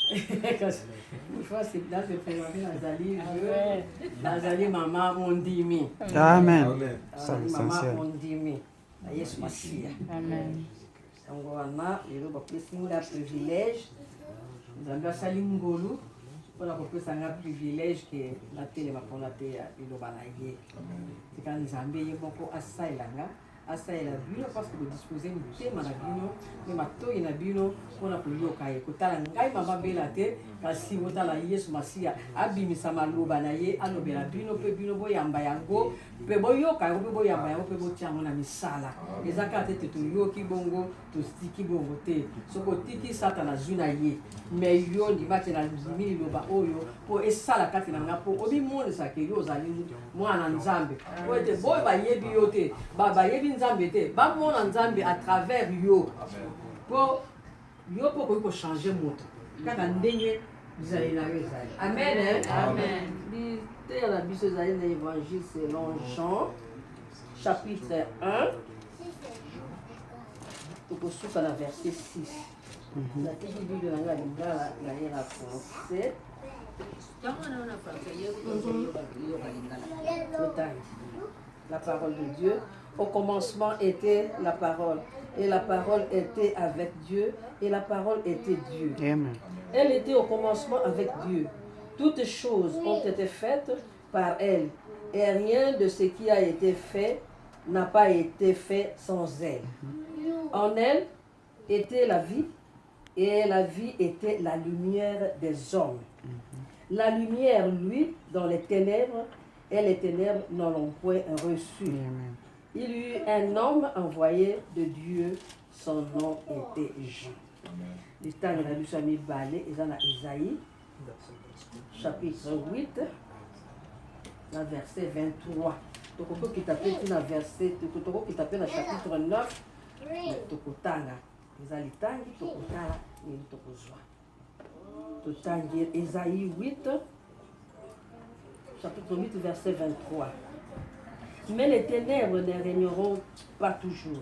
Une fois, c'est là, je présentais Nazali Maman Mondimi. Amen. Maman Mondimi. Yesu Masia. Amen. Donc, on a le privilège. Nous avons sali ngolu. On a un privilège que la télé m'a pour la télé. C'est quand nous avons beaucoup à ça asalela bino parce que disposer motema na bino me matoi na bino mpona koyoka ye kotala ngai mama bela te kasi otala yesu masiya abimisa maloba na ye alobela bino mpe bino boyamba yango mpe boyoka yango mpe boyamba yango mpe botia yango na misala eza kaka te toyoki bongo totiki bongo te soki otiki satana azwi na ye me yo ndimaki na ndimi liloba oyo mpo esala kati na nga mpo obimonisake yo ozali mwana nzambe po ete boyo bayebi yo te bayebi nzambe te bamona nzambe à travers yo po yo po koki kochange moto kaka ndenge bizali na yo ezali amen liteya na biso ezali na évangile selon Jean chapitre 1 tokosuka na verset 6 natiki bible na nga lingala na ye na français la parole de Dieu. Au commencement était la parole, et la parole était avec Dieu, et la parole était Dieu. Amen. Elle était au commencement avec Dieu. Toutes choses ont été faites par elle, et rien de ce qui a été fait n'a pas été fait sans elle. En elle était la vie, et la vie était la lumière des hommes. La lumière, lui, dans les ténèbres, et les ténèbres n'en ont point reçu. Amen. Il y eut un homme envoyé de Dieu, son nom était Jean. L'histoire de la Bible Mibale, ils en a Isaïe, chapitre 8, verset 23. Toko qui t'appelle dans verset, toko qui t'appelle dans chapitre 9, toko tanga. Isaïe tangi, toko tala, et toko zwa. Totangi Isaïe 8, chapitre 8, verset 23. Mais les ténèbres ne régneront pas toujours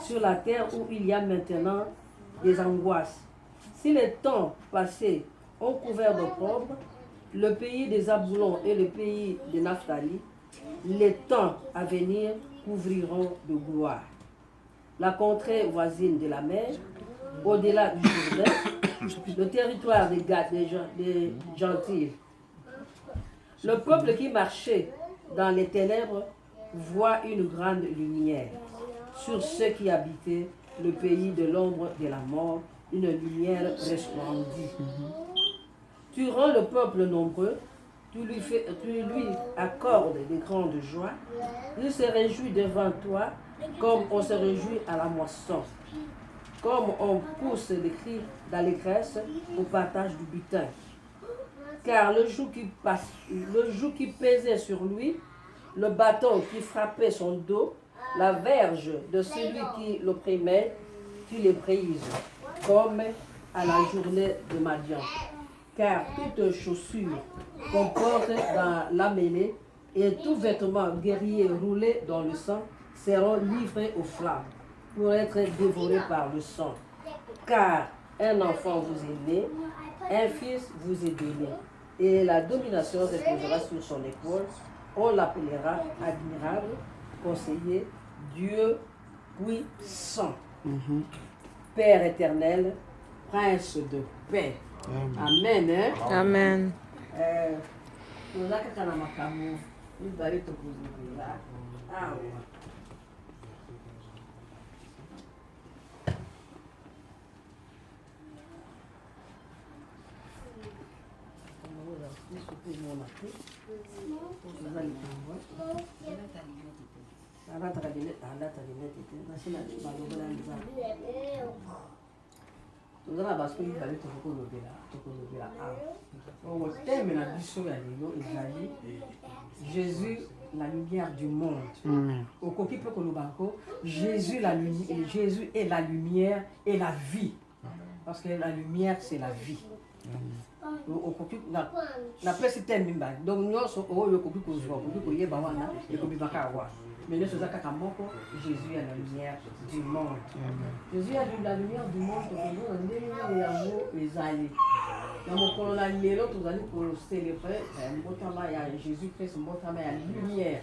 sur la terre où il y a maintenant des angoisses. Si les temps passés ont couvert d'opprobre le pays des Zaboulons et le pays de Naphtali, les temps à venir couvriront de gloire. La contrée voisine de la mer, au-delà du Jourdain, le territoire des Gad, des gentils. Le peuple qui marchait dans les ténèbres voit une grande lumière. Sur ceux qui habitaient le pays de l'ombre de la mort, une lumière resplendit. Tu rends le peuple nombreux, tu lui accordes de grandes joies, il se réjouit devant toi comme on se réjouit à la moisson, comme on pousse des cris d'allégresse au partage du butin. Car le joug qui pesait sur lui, le bâton qui frappait son dos, la verge de celui qui l'opprimait, tu les brises, comme à la journée de Madian. Car toute chaussure comporte dans la mêlée, et tout vêtement guerrier roulé dans le sang seront livrés aux flammes pour être dévorés par le sang. Car un enfant vous est né, un fils vous est donné, et la domination reposera sur son épaule. On l'appellera admirable, conseiller, Dieu puissant, Père éternel, Prince de paix. Amen. Hein? Amen. Jésus, la lumière du monde. Jésus, Jésus est la lumière et la vie. Parce que la lumière, c'est la vie. Donc nous sommes mais nous sommes Jésus est la lumière du monde. Jésus est la lumière du monde. dans mon colonel lelo tozali pour célébrer mbotama ya Jésus-Christ, mbotama ya lumière.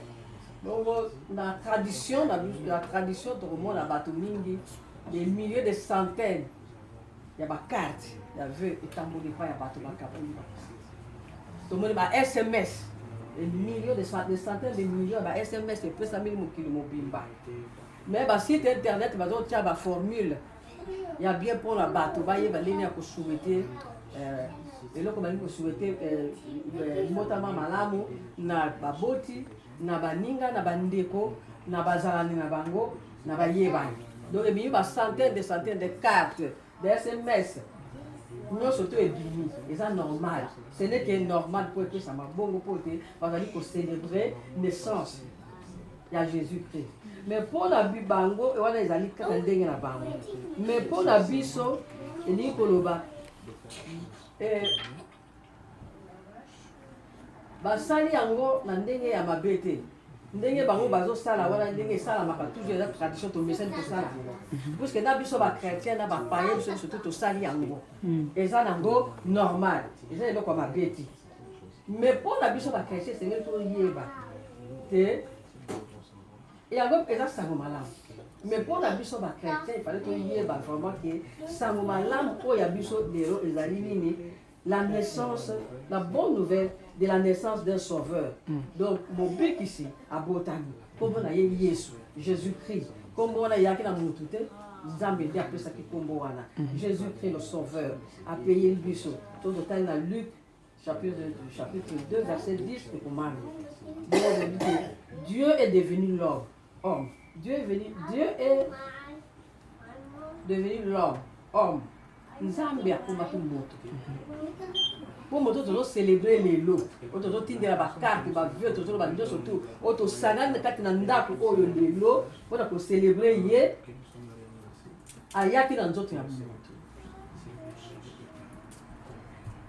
Donc la tradition tokomona bato mingi des milliers de centaines ya bakarte ya vœu etamboli pa ya bato bakaboli tomoni ba SMS des millions de centaines de millions ba SMS epesa mili mokili mobimba mais ba site internet bazotia ba formule ya bien mpona bato bayeba ndenge ya kosouhaite eloko balingi kosouhaite mbotama malamu na baboti na baninga na bandeko na bazalani na bango na bayebani. Donc il y a des centaines de cartes de SMS nous surtout ebimi et ça normal, ce n'est que normal pour que ça m'a bon pour que célébrer naissance ya Jésus-Christ. Mais pour la bibango et wana ezali kaka ndenge na bango. Mais pour la biso eli koloba basali yango na ndenge ya mabete. Ndenge bango bazosala wana ndenge esalamaka toujours eza tradition tomesani tosala puisque na biso bachrétien na bapayen biso surtout tosali yango eza nango normal eza eloko ya mabeti mais mpo na biso bachrétien esengeli toyeba te yango eza sango malamu mais mpo na biso bachrétien ifale toyeba vraiment ke sango malamu oyo ya biso lelo ezali nini la naissance, la bonne nouvelle de la naissance d'un sauveur. Donc, mon but ici, à Botani, comme on a Jésus, Jésus-Christ, comme on a Yakina Moutouté, Zambé, après ça qui comboana. Jésus-Christ, le sauveur, a payé le buisson. Tout le temps, dans Luc, chapitre 2, verset 10, et pour Marie. Dieu est devenu l'homme. Dieu est devenu l'homme, homme. Nzambe akomaki moto po moto tozocelebre lelo oyo tozotindela bakarte bavie tozoloba nyonso tu oyo tosangani kati na ndako oyo lelo mpona kocelebre ye ayaki na nzoto ya moto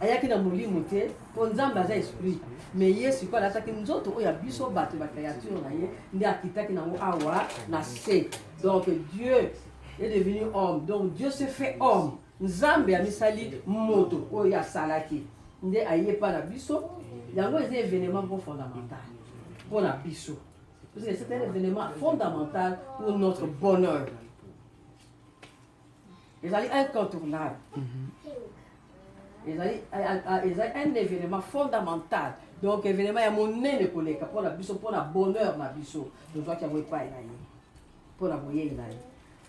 ayaki na molimo te mpo nzambe aza esprit mais ye sikoyo alataki nzoto oyo ya biso bato bakreature na ye nde akitaki nango awa na se. Donc Dieu est devenu homme, donc Dieu s'est fait homme. Nzambe amisali moto oyo asalaki nde ayepa na biso yango eza événement fondamental pour la biso parce que c'est un événement fondamental pour notre bonheur. Ezali incontournable. Ezali un événement fondamental. Donc événement ya monene koleka pour la biso pour la bonheur na biso tozwa ki yango epai na ye pour la boyei na ye.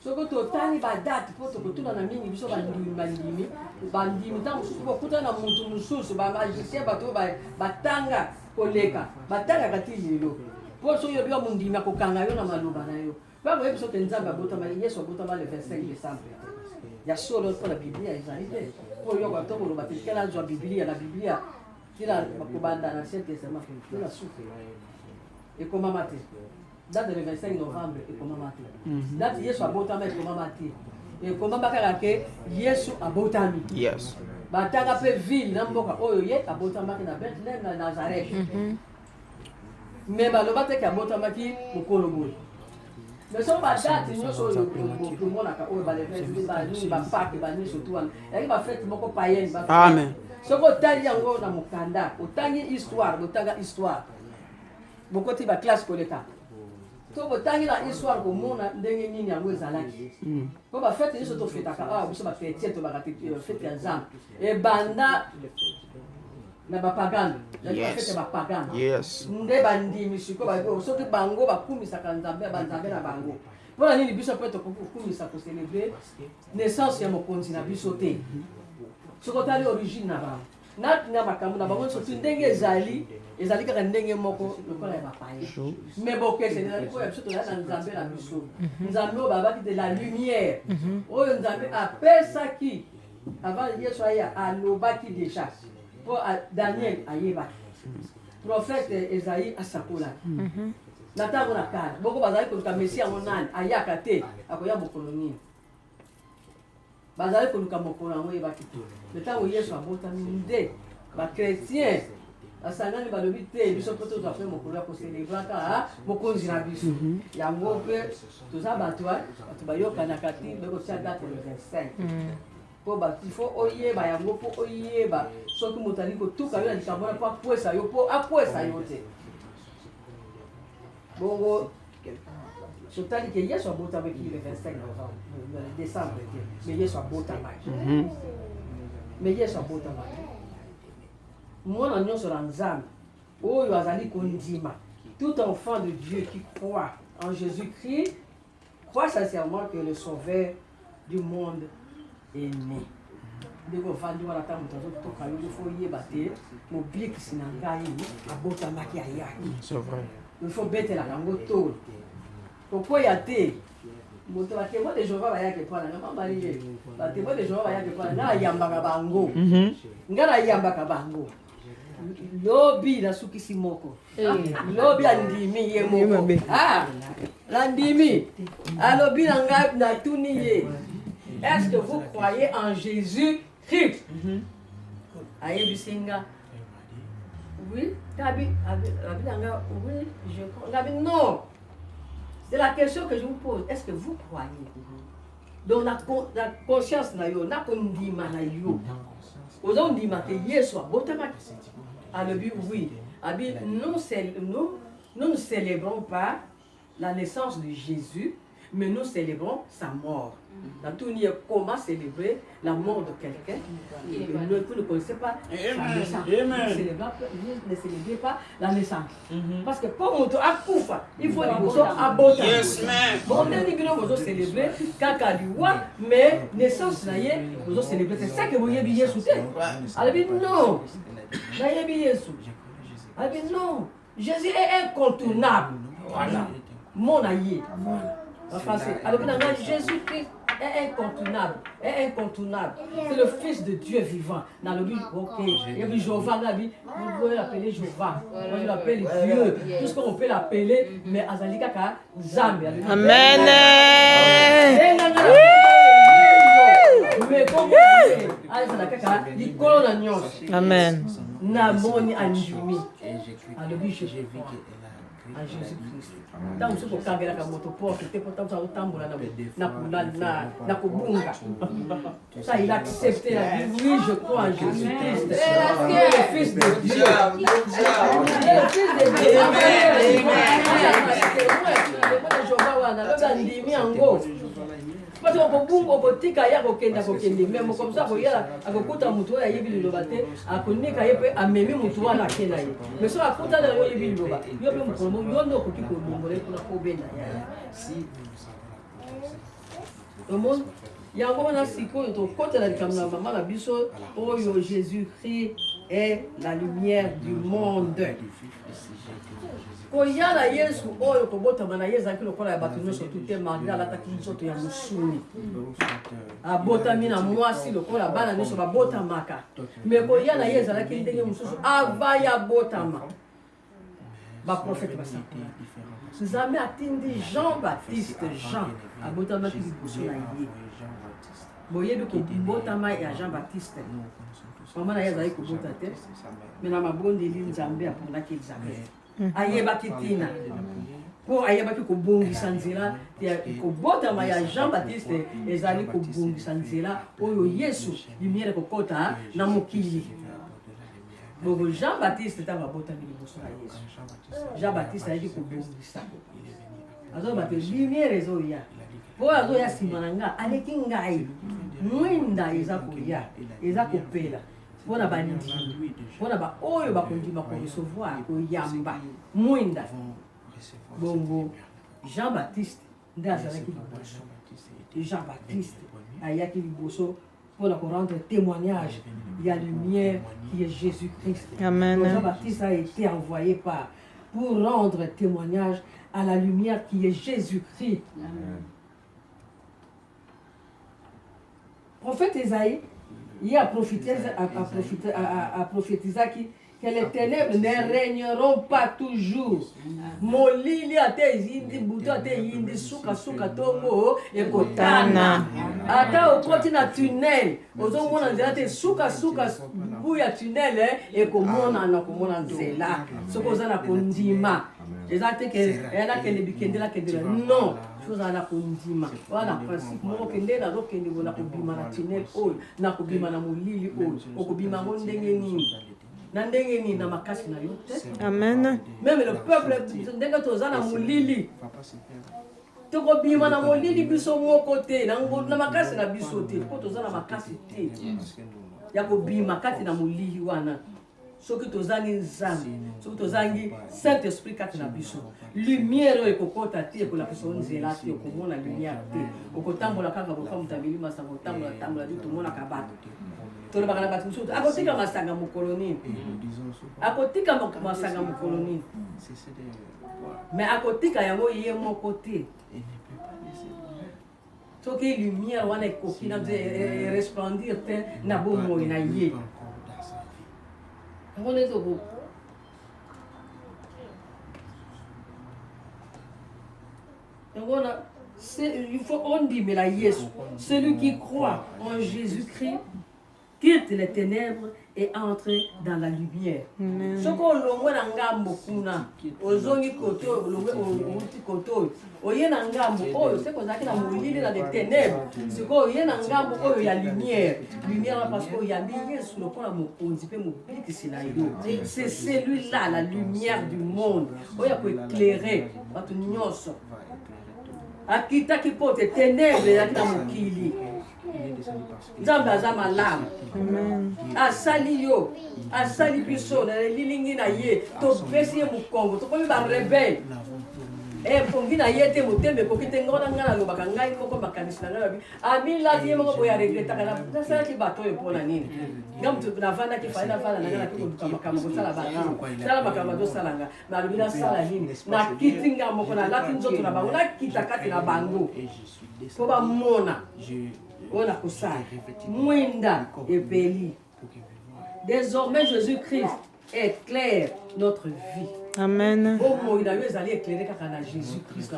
Soko totali badate po tokotuna na mingi biso bandimi ntango mosusu bokutana na muntu mosusu bamagicien bato batanga koleka batangaka ti lelo po soki yobi wa mondimi akokanga yo na maloba na yo bakoyebi so te nzambe abotama yesu abotama le 25 décembre ya solo mpo na biblia ezali te po yoka to koloba te kela azwa biblia na biblia tina kobanda na ancien testament tina suka ekomama te. Date le 25 novembre ekomama te. Date yesu abotama ekomama te. Ekomama kaka ke yesu abotami. Yes. Batanga pe ville na mboka oyo ye abotamaki na Bethlehem na Nazareth. Mais baloba te ke abotamaki mokolo boye. Mais so badate nyonso oyo tomonaka oyo bapake bani surtout wana yaki bafete moko païenne. Amen. Soko otali yango na mokanda otangi histoire botanga histoire bokoti baklasse koleka to botangi na histoire komona ndenge nini yango ezalaki po bafete nyonso tofetaka awa biso bachrétien tobaka fete ya nzambe ebanda na bapagane bafete bapagane nde bandimi sikoyo soki bango bakumisaka nzambe banzambe na bango mpona nini biso mpe tokokumisa kocelebre naissance ya mokonzi na biso te soki otali origine na bango na makambo na bango surtout ndenge ezali kaka ndenge moko lokola ya bapaye mais bokese ezali koya biso tozali na nzambe na biso nzambe oyo babaki de la lumière oyo nzambe apesaki avant yesu aya alobaki déjà mpo daniel ayebaki prophète ezaïe asakolaki na ntango na kala boko bazali koluka mesi yango nani ayaka te akoya mokolo nini bazali koluka mokolo yango oyebaki te me ntango yesu abotami nde bachrétien basangani balobi te biso mpo tozwa mpe mokolo ya koselebraka mokonzi na biso yango mpe toza bato bayokanaka ti bekotia date le 25 il faut oyeba yango po oyeba soki moto ali kotuka yo na likambo wana po akwesa yo po akwesa yo te bongo sotali ke yesu abotamaki le 25 décembre te mais yesu abotamaki mais yesu abotamaki mwana nyonso na nzambe oyo azali kondima tout enfant de Dieu qui croit en Jésus-Christ croit sincèrement que le sauveur du monde est né. Ndeko vandi wana ta moto azotoka yo faut yeba te moblikisi na ngai abotamaki ayaki. C'est vrai. Il faut betela yango tolo. Kokoya te moto batémoin de Jéhovah bayaki mpona nga mambali ye batémoin de Jéhovah bayaki mpona nga ayambaka bango nga nayambaka bango lobi nasukisi moko lobi andimi ye moko nandimi alobi na ngai natuni ye. Est-ce que vous croyez en Jésus-Christ? Ayebisi nga oui oui je crois non. C'est la question que je vous pose. Est-ce que vous croyez? Donc la conscience na yo na kondima na yo ozondima ke yesu abotamaki alobi oui abi nous ne célébrons pas la naissance de Jésus mais nous célébrons sa mort. Dans tout n'y comment célébrer la mort de quelqu'un. Vous ne connaissez pas sa naissance. Ne célébrez pas la naissance. Parce que comme on a koufa, il faut les abota. Bon, on va célébrer kaka liwa, mais naissance na ye, vous célébrer. C'est ça que vous avez bien soutenu. Alors non, n'ayez bien soutenu. Alors non, Jésus est incontournable. Voilà. Mon aïe. En français. Alors Jésus-Christ est incontournable. C'est le Fils de Dieu vivant. Dans le Bible, ok. Il y a Jéhovah, vous pouvez l'appeler Jéhovah. Moi je l'appelle Dieu. Tout ce qu'on peut l'appeler, mais Azali Kaka, Zambi. Amen. Amen. Namoni anjumi. Alors Jésus-Christ. À Jésus-Christ. Tant que vous avez la motoporte, c'est pour ça na kubunga. Ça il a accepté la vie. Oui, je crois en Jésus-Christ. Le Fils de Dieu. Le Fils de Dieu. Amen. Parce que bongo botika ya kokenda kokende même comme ça boyala akokuta mutu ya yebi liloba te akonika yepe amemi mutu wana kena ye mais so akuta na yo yebi liloba yo pe mukomo yo ndo koki ko bongole kuna ko benda ya si le monde yango na siko to kota la kamna mama la biso oyo Jésus-Christ est la lumière du monde. Koyala Yesu oyo kobotama na Yesu akilo kola ya bato nyonso tute malgré alataki nzoto ya mosuni abotami na mwasi lokola bana nyonso babotamaka mais koyala Yesu alaki ndenge mosusu ava ya botama baprofete basakola nzambe atindi Jean-Baptiste abotamaki liboso na ye boyebi kobotama ya Jean-Baptiste mama na Yesu azali kobota te mais na mabondeli nzambe aponaki Elizabeth ayebaki tina po ayebaki kobongisa nzela kobotama ya Jean-Baptiste ezali kobongisa nzela oyo Yesu lumière kokota na mokili. Bongo Jean-Baptiste ntango abotami liboso na Yesu Jean-Baptiste ayeki kobongisa azobate lumière ezoya po azoya nsima na nga aleki ngai mwinda eza koya eza kopela mpona bandimi mpona baoyo bakondima korecevoir koyamba mwinda. Bongo Jean-Baptiste nde azalaki liboso Jean-Baptiste ayaki liboso mpona korendre témoignage ya lumière qui est Jésus-Christ. Amen. Jean-Baptiste a été envoyé pour rendre témoignage à la lumière qui est Jésus-Christ. Amen. Prophète Isaïe, il a prophétisé que les ténèbres ne régneront pas toujours. Molili ate yindi buto ate yindi suka tongo ekotana. Ata okoti na tunnel, ozomona nzela te suka buya tunnel ekomona na komona nzela. Soko za na kondima. Ezate ke ela ke lebikendela kedela. Non, tozala kondima wana principe moko kende nazokende bo nakobima na tunnel oyo nakobima na molili oyo okobima yango ndenge nini na ndenge nini na makasi na yo te. Amen. Même le peuple ndenge toza na molili tokobima na molili biso moko te na makasi na biso te po toza na makasi te ya kobima kati na molili wana soki tozangi nzambe soki tozangi saint esprit kati na biso lumière oyo ekokota te ekolakisa nzela te okomona lumière te okotambola kaka boka moto ameli masanga otambola te tomonaka bato tolobaka na bato mosusu akotika masanga mokolo nini akotika masanga mokolo nini mais akotika yango ye moko te soki lumière wana ekoki na resplendir te na bomoi na ye yango nde toko yango na il faut ondimela Yesu. Celui qui croit en Jésus-Christ quitte les ténèbres et entre dans la lumière. Soko longwe na ngambo kuna ozongi koto longwe outi koto oye na ngambo oyo seko zaki na molili na des ténèbres siko oye na ngambo oyo ya lumière lumière parce que ya Yesu lokola mokonzi pe mobikisi na yo. C'est celui-là la lumière du monde oya ko éclairer batu nyonso akita kipote ténèbres ya na mokili. Nzambe aza malamu asali yo asali biso na lilingi na ye topesi ye mokongo tokomi barebele pongi na ye te motembe ekoki te ngo na ngai nalobaka ngai moko makanisi na ngai babi amilaki ye moko boye aregretaka nasalaki bato oyo mpona nini nga moto navandaki fali navanda na ngai naki koluka makambo kosala banano tala makambo azosalanga nalobi nasala nini nakiti nga moko nalati nzoto na bango nakita kati na bango mpo bamona Ona kusala mwinda epeli. Désormais Jésus-Christ éclaire notre vie. Amen. Au moins il a eu à éclairer quand on a Jésus-Christ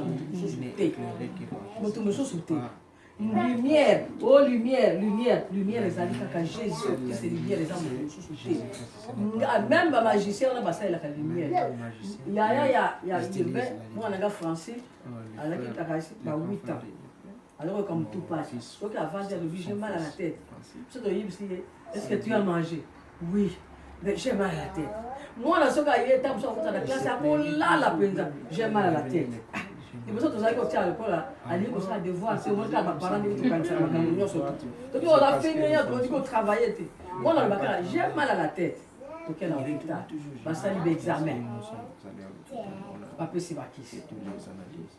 lumière, oh lumière, lumière, lumière les alliés quand Jésus Christ lumière les âmes même le magicien on a passé la lumière. Il y a moi on a français à la qui t'a 8 ans. Alors comme tout passe, donc avant de dire j'ai mal à la tête. Est-ce que tu as mangé? Oui, mais j'ai mal à la tête. Moi la seule qui est dans la classe là la penza, j'ai mal à la tête. Et pour ça tu sais que tu as le là, aller au ça devoir, c'est moi qui a parlé de tout comme ça ma camion surtout. Donc on a fait rien, on dit qu'on travaillait. Moi dans le bac j'ai mal à la tête. Donc elle a un retard. Bah ça il examen. Après c'est va qui c'est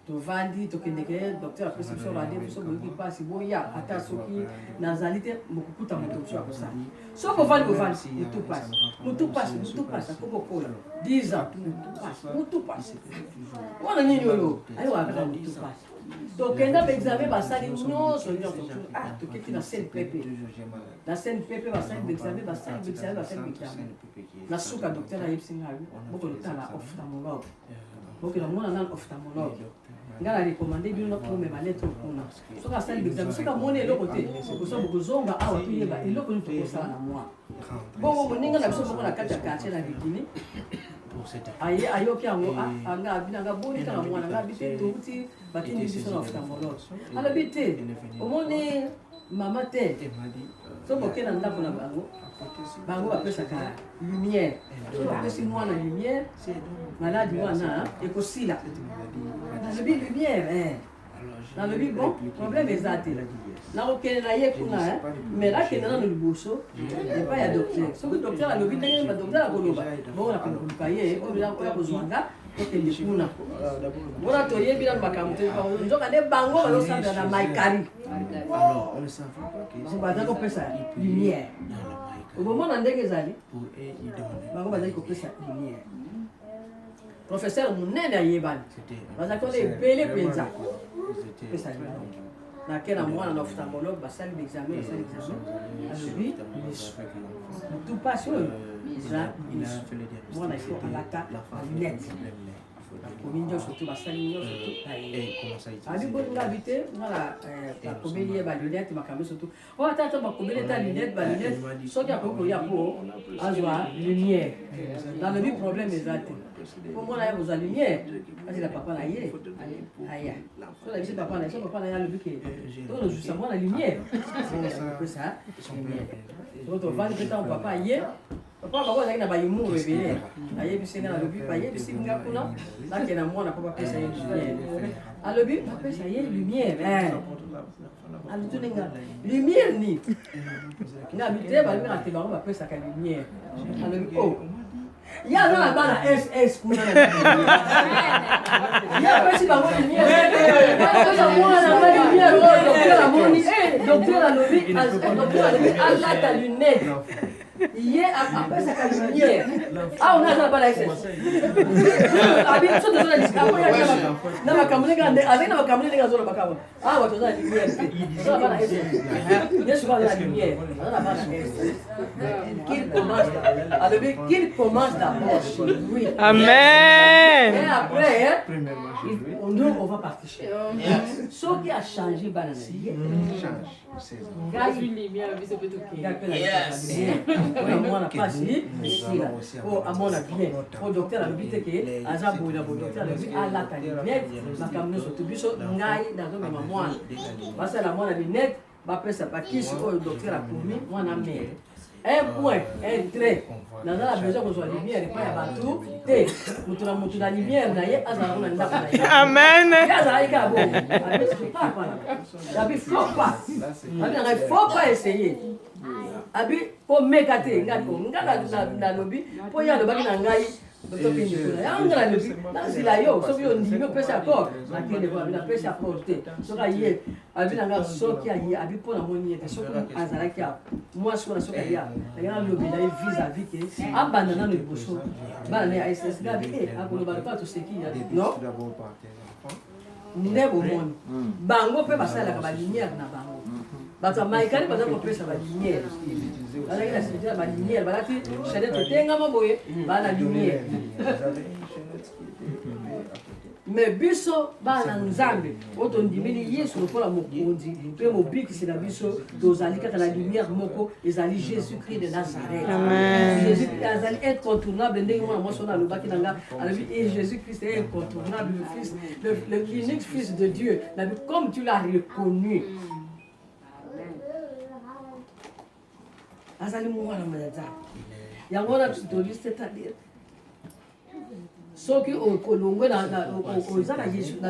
to vandi to kendeke docteur après c'est sur la dé so boki passe boya ata soki nazalite mokukuta moto so akosa so ko vandi mutu passe ko kola 10 ans mutu passe wana nini yo ayo akata mutu passe to kenda examen basali nyonso to kiti na CNPP basali examen na suka docteur na yipsinga boko tala ophtalmologue boko na mona nan ophtalmologue ngala recommandé bino ko me lettre kuna soka sali examen soka mona eloko te ko kozonga awa tuyeba eloko ni tokosala na moi bongo moninga na biso na kati ya quartier na Bikini aye ayoki yango anga abinanga boni kala mwana nga bite touti batindi biso na ophtalmologue ala bite omoni mama te so bokena ndako na bango bapesaka lumière so bapesi mwana lumière maladi wana ekosila nalobi lumière nalobi bon problème eza te nakokende na ye kuna mais nakende nano liboso epai ya docteur soki docteur alobi ndenge badocteur akoloba bongo nakoluka ye oya kozwanga tokende kuna mpona toyebi nano makambo te nzoka nde bango bazosambela na maikari baza kopesa lumière obomona ndenge ezali bango bazali kopesa lumière professeur monene ayebani bazali kona ebele mpenza pesa lumière nake na mwana na ophtalmologue basali l'examen alobi mutu pasi oyo eza mwana ifo alata lunette Combien surtout, ma salle, surtout. Ali bon habité, voilà, la comédie, ma lunette, ma caméra surtout. Oh, attends, ma comédie, ta lunette, ma lunette, soit qu'il y a pour y a pour, azwa, lumière. Dans le but, problème est là. Pour moi, là, vous avez lumière. Parce que la papa là, aïe. Soit la visite papa là, soit papa là, le but que. Donc, justement, la lumière. C'est un peu ça, lumière. Donc, on va dire que ton papa aïe. Papa, papa, là, il n'a pas eu mot révélé. Aïe, puis c'est dans le but, aïe, puis c'est une gars pour là. Là, qu'il y a un mois, on n'a pas fait ça, lumière. À le but, papa, ça y est, lumière. Alors, tout le monde, lumière, ni. Il a habité, bah, lui, on va faire ça, lumière. Alors, oh. Il y a là la SS pour la lumière. Il y a pas si la lumière. Docteur la a ta lunette. Il y a après ça la lumière. Ah, on a ça pas la SS. Abi so de la discussion. Na makamune grande, avec na makamune les gazons la bakabo. Ah, on a la lumière. Ça va la SS. Il y a souvent la lumière. On a pas la SS. Qu'il commence d'abord chez lui. Amen. Et après, on va partir. Ce qui a changé, un point, un trait. Dans la maison, on soit lumière, et pas y a tout. Nous la lumière, Amen. Il faut pas essayer. Il faut m'écarter. Pour y aller, mais biso bana nzambe otondimeli yesu lokola mokonzi pe mobiki c'est la biso tozali kaka la lumière moko ezali Jésus-Christ de Nazareth. Jésus azali incontournable ndenge mwana mwasi ona alobaki nanga alobi et Jésus-Christ est incontournable, le fils l'unique fils de Dieu, comme tu l'as reconnu. Azali mwana mwana yango na toli, c'est-à-dire ceux qui ont colongé dans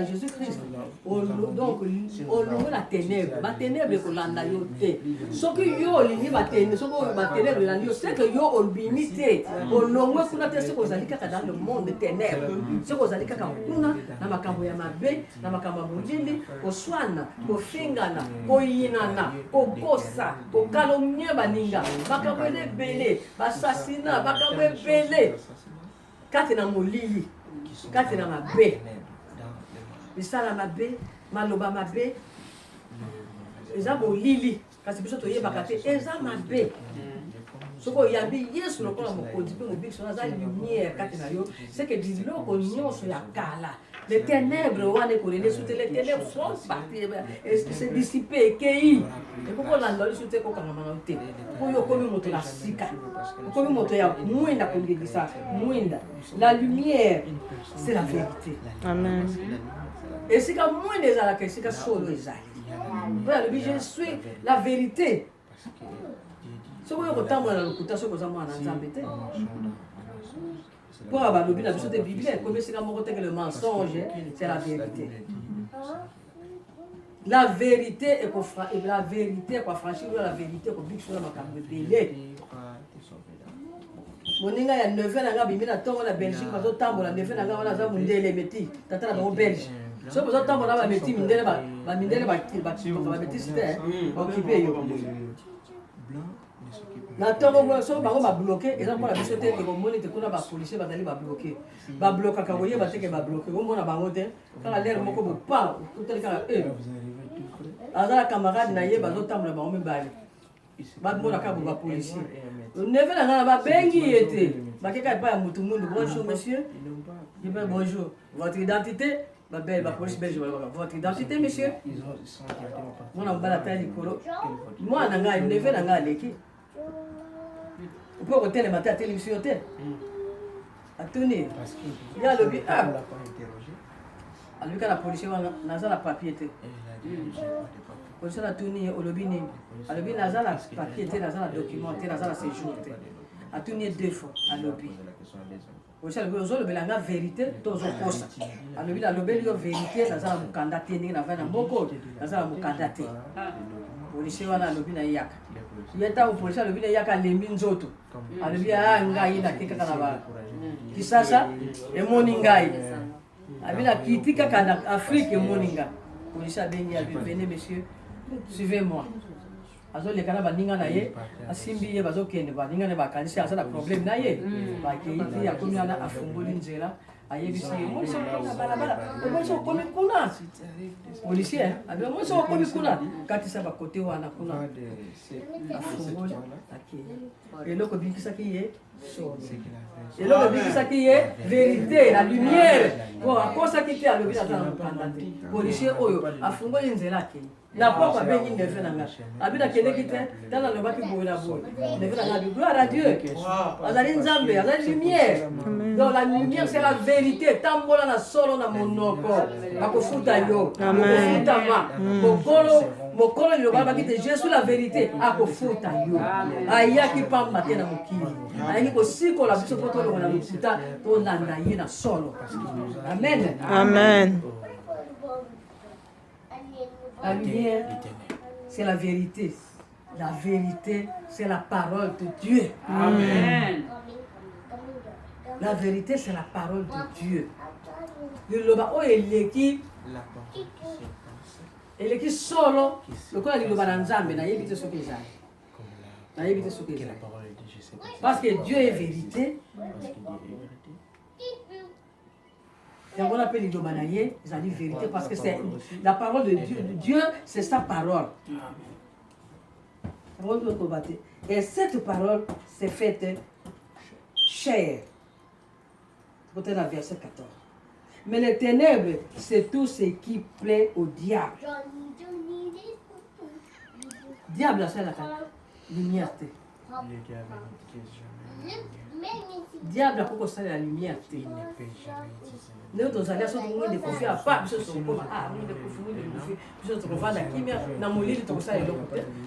Jésus-Christ, donc on longe la ténèbre, la ténèbre qu'on l'a yoté. Ceux qui ont ligné la ténèbre, ceux qui ont la ténèbre, c'est que yo ont limité. On longe pour la tête qu'on a dit dans le monde des ténèbres. Ceux qu'on a dit kuna na makambo ya mabe, na makambo mujindi, ko swana, ko fingana, ko yinana, ko kosa, ko calomnier baninga, makambo belé, assassinat, makambo belé. Katina molili, katina mabe, bisala mabe, maloba mabe, eza molili, kasi biso toye bakate, eza mabe. Soko yambi yesu lokola mokonzi pe mobiki sona za lumière katina yo, c'est que biloko nyonso ya kala, les ténèbres wane kolele sous les ténèbres sont parties, se dissiper, kei. Et pourquoi l'andoli sous te kokanga manote? Pour yo komi moto la sika, komi moto ya mwenda kongedisa, mwenda. La lumière, c'est la vérité. Amen. Et si ka mwenda ezala ke sika solo ezali. Voilà, je suis la vérité. Ce que vous avez dans le côté, ce que vous avez dans pour avoir le but de la Bible, comme c'est le mensonge, c'est la vérité. La vérité est qu'on la vérité qu'on franchir la vérité qu'on dit sur la macabre belé. Moninga ya 9 ans nga bimina tongo la Belgique bazo tambola 9 ans nga wana za mundele meti tata na ba Belge. So bazo tambola ba meti mindele ba mindele ba meti c'était occupé yo. Na tongo so bango ba bloquer et donc la biso te ko moni te kuna ba policier ba dali ba bloquer. Ba bloquer ka boye ba te ke ba bloquer. Ko mona bango te kala l'air moko bo pa ko tel ka azala camarade na ye bazo tambola bango mbali. Ba mona ka bo ba policier. Neve na ba bengi ete. Ba ke ka pa ya mutu mundu bonjour monsieur. Je dis bonjour. Votre identité? Ma belle, ma police belge. Votre identité, monsieur? Moi, on va la taille du colo. Moi, on a un neveu, on a un leki. On peut retourner le matin à télévision. À tenir. Il y a le but. Ah! Alors, quand la police a la papier. La police a tourné au lobby. À lobby, la papier, la document, la séjour. À tourner 2 fois à lobby. Police a la vérité, tous les postes. À lobby, la vérité, la candidaté, la veine moko, la candidaté. Police a lobby na yak. Il y a un police a lobby na yak à l'eminzoto. À lobby a ngai na kika kanaba. Kisasa, et moningai. Abila kitika kana Afrique et moninga. Police a béni, venez monsieur, suivez-moi. Azo le kana baninga na ye, asimbi ye bazo kende baninga ne bakanisi asa na problème na ye. Ba keiti ya komi ana afungoli nzela, ayebisi ye mo so na balabala. Mo so komi kuna. Policier, abi mo so komi kuna. Katisa ba côté wana kuna. Afungoli akeye. Eloko bikisa ki ye. Et là, le but, c'est qu'il y ait vérité, la lumière. Bon, à cause qui était à l'objet dans le candidat. Policier, à fond, il y a là. La porte a bien une effet dans la. Habite à Québec, dans le bas qui bouge la boue. Gloire à Dieu. Azali Nzambe, azali lumière. Donc la lumière, c'est la vérité. Tant bon la solo na monoko. Akofuta yo. Amen. Mokolo le baba qui te Jésus la vérité. Akofuta yo. Aya qui pam matin na mokili. Aya ko siko la biso poto na lokuta to landa ye na solo. Amen. Amen. La lumière, c'est la vérité. La vérité, c'est la parole de Dieu. Amen. La vérité, c'est la parole de Dieu. Le loba o eleki solo lokola liloba na Nzambe na yebite soki ezali. Na yebite soki ezali. Parce que Dieu est vérité. Et on appelle liloba na ye, ezali vérité parce que c'est la parole de Dieu. Dieu, c'est sa parole. Et cette parole s'est faite chair. Écoutez la verset 14. Mais les ténèbres, c'est tout ce qui plaît au diable. Diable, c'est la lumière. Diable a pourquoi c'est la lumière. Nous tous allés sur le monde de confier à pas sur son corps. Ah, nous de confier, nous de confier la kimia na molili to ça et donc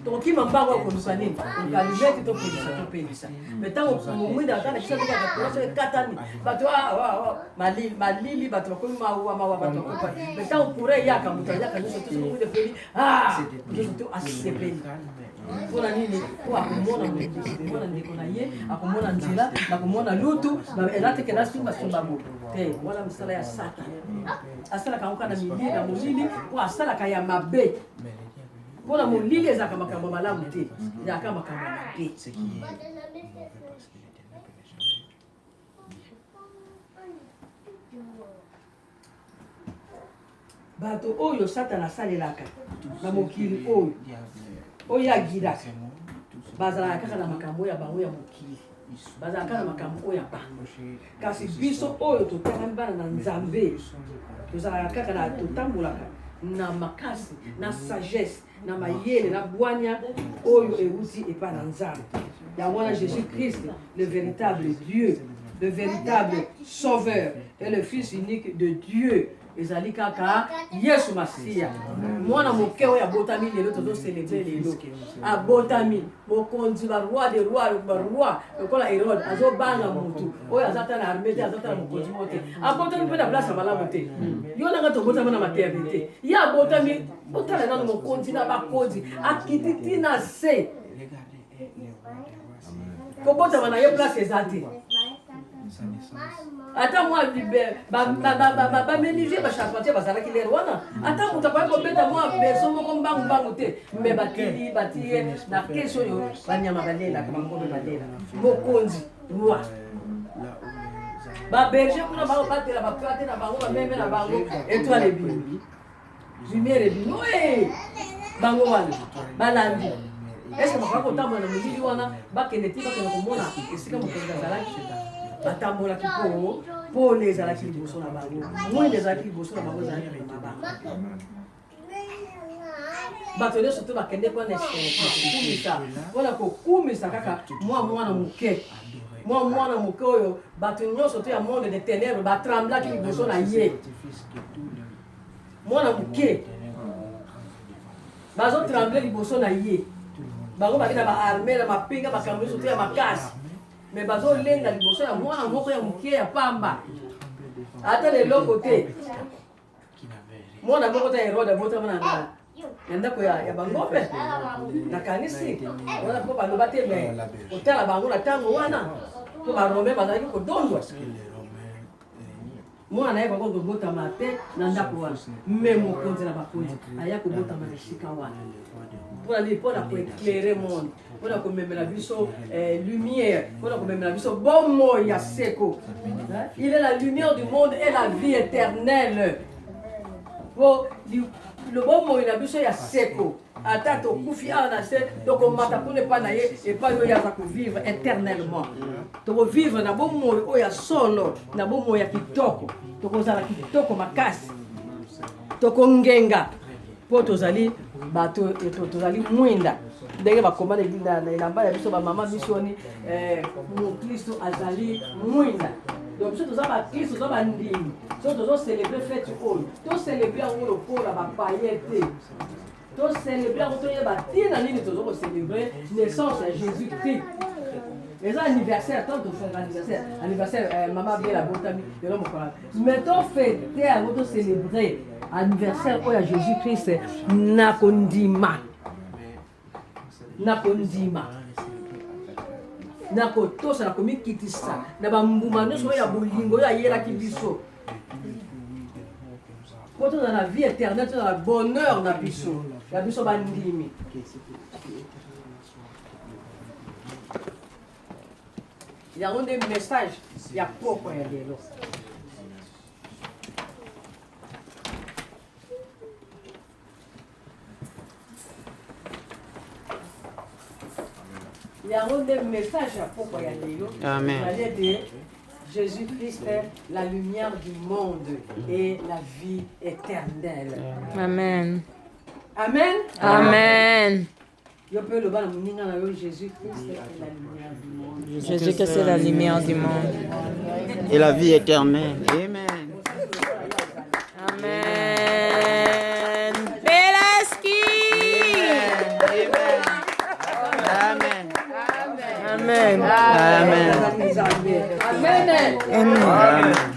to ki mamba ko ko sani on ka lumière to pelisa mais tant au monde dans ça que ça katani bato malili bato ko ma bato ko mais tant pourrait yaka mutaya nous tous monde de peli ah nous to asepeli Kuna nini kwa kumona ndiko na ye akumona njira na kumona lutu na elate kena simba simbabu te wala msala ya sata asala kamuka na milili na mulili kwa asala kaya mabe kuna mulili za kama kama malamu te ya kama kama mabe bato oyo satana salelaka na mokili oyo oya gira bazala kaka na makambo ya bango ya mokili bazala kaka na makambo ya bango kasi biso oyo totanga bana na Nzambe tozala kaka na totambolaka na makasi na sagesse na mayele na bwanya oyo euti epa na Nzambe ya mwana Jésus-Christ le véritable Dieu le véritable sauveur et le fils unique de Dieu ezali kaka Yesu Masiya mwana moke oyo abotami lelo tozo célébrer lelo abotami mokonzi ba roi de roi lokola Hérode azobanga mutu oyo azata na armée azata na mokonzi mote abotami mpe na place malamu te yo nanga tobotama na maternité ya abotami otala nano mokonzi na bakonzi akititi na se kobotama na ye place eza te ata moi ba méniger ba charpentier bazala ki lero wana ata muta pa ko beta moi beso moko mbangu te me batili batie na keso yo banyama balela kama ngombe balela mokonzi roi ba berger kuna ba batela ba plate na bango ba meme na bango étoile bimbi lumière bimbi ouais bango wana balandi est-ce que ba ko tamona mulili wana ba keneti ba ko mona esika mokonzi azalaki batambolaki pole ezalaki liboso na bango mwinde ezalaki liboso na bango ezalaki na mabanga bato nyonso to bakende mpona kokumisa mpona kokumisa kaka mwana moke oyo bato nyonso to ya monde de ténèbre batremblaki liboso na ye mwana moke bazotremble liboso na ye bango baki na baarme na mapinga makambo nyonso to ya makasi me bazolenga liboso ya mwana moko ya moke ya pamba ata leloko te mwana moko ta Herode abotama na ndako ya bangombe nakanisi wana mpo baloba te me kotala bango na ntango wana mpo barome bazalaki kodondwa mwana ye bako kobotama te na ndako wana me mokonzi na bakonzi aya kobotama na esika wana mpona koéclaire monde mpona komemela biso lumière mpona komemela biso bomoi ya seko. Il est la lumière du monde et la vie éternelle. Le bomoi na biso ya seko ata tokufi awa na se tokomata kuna epai na ye epai oyo aza kovivre éternellement tokovivre na bomoi oyo ya solo na bomoi ya kitoko tokozala kitoko makasi tokongenga mpo tozali bato tozali mwinda ndenge bakoma na elamba ya biso bamama biso ni mokristo azali mwinda. Donc biso toza bakristo toza bandimi so tozocélébre fete oyo tocélébre yango lokola bapaye te tocélébre yango toyeba ntina nini tozokocélébre naissance ya Jésus Christ. eza anniversaire tant tofere anniversaire mama biela botami lelo mokola mais tofete yango tocélébre anniversaire oyo ya Jésus Christ na kondima na kotosa na komikitisa na bambuma nyonso oyo ya bolingo oyo ayelaki biso po toza na vie éternelle toza na bonheur na biso ya biso bandimi. yango nde message ya pokwa ya lelo. Il y a un message à propos de Amen. Jésus-Christ est la lumière du monde et la vie éternelle. Amen. Amen. Amen. Jésus-Christ est la lumière du monde. Jésus-Christ est la lumière du monde. Et la vie éternelle. Amen. Amen. Belaski. Amen. Amen. Amen. Amen. Amen.